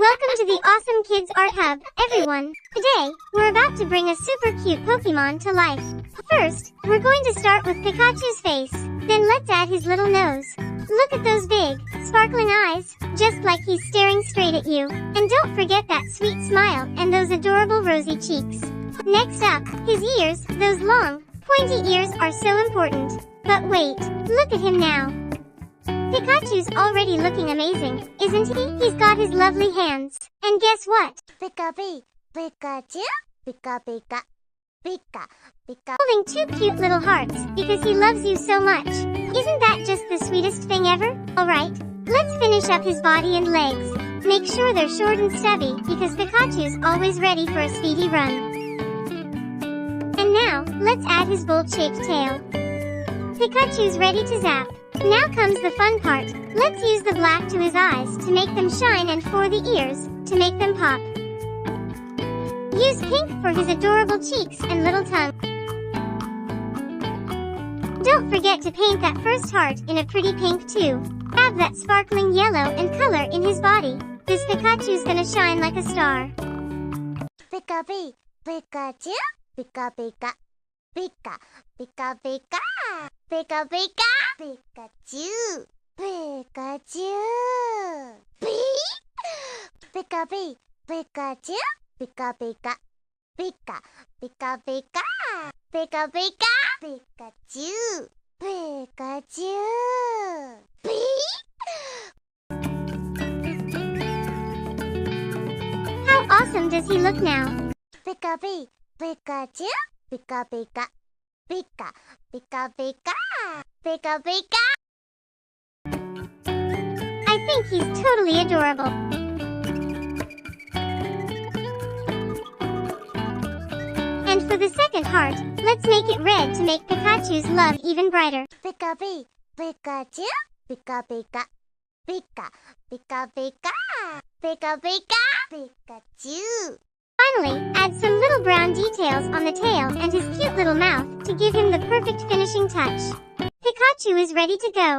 Welcome to the Awesome Kids Art Hub, everyone. Today, we're about to bring a super cute Pokémon to life. First, we're going to start with Pikachu's face. Then let's add his little nose. Look at those big, sparkling eyes, just like he's staring straight at you. And don't forget that sweet smile and those adorable rosy cheeks. Next up, his ears. Those long, pointy ears are so important. But wait, look at him now. Pikachu's already looking amazing, isn't he? He's got his lovely hands. And guess what? Pikachu, Pikachu, Pika Pika, Pika, Pika. Holding two cute little hearts because he loves you so much. Isn't that just the sweetest thing ever? Alright, let's finish up his body and legs. Make sure they're short and stubby because Pikachu's always ready for a speedy run. And now, let's add his bowl-shaped tail. Pikachu's ready to zap. Now comes the fun part. Let's use the black to his eyes to make them shine and for the ears, to make them pop. Use pink for his adorable cheeks and little tongue. Don't forget to paint that first heart in a pretty pink too. Have that sparkling yellow and color in his body. This Pikachu's gonna shine like a star. Pikachu, Pikachu, Pika Pika, Pika, Pika Pika, Pika Pika, Pikachu, Pikachu, Pikachu, Pikachu, Pika Pika, Pika, Pika Pika, Pika Pika, Pikachu, Pikachu, How awesome does he look now? Pikachu, Pikachu, Pika Pika, Pika, Pika Pika, Pika Pika. I think he's totally adorable. And for the second heart, let's make it red to make Pikachu's love even brighter. Pikachu, Pikachu, Pika Pika, Pika, Pika Pika, Pika Pika, Pikachu. Finally, add some little brown details on the tail and his cute little mouth to give him the perfect finishing touch. Pikachu is ready to go.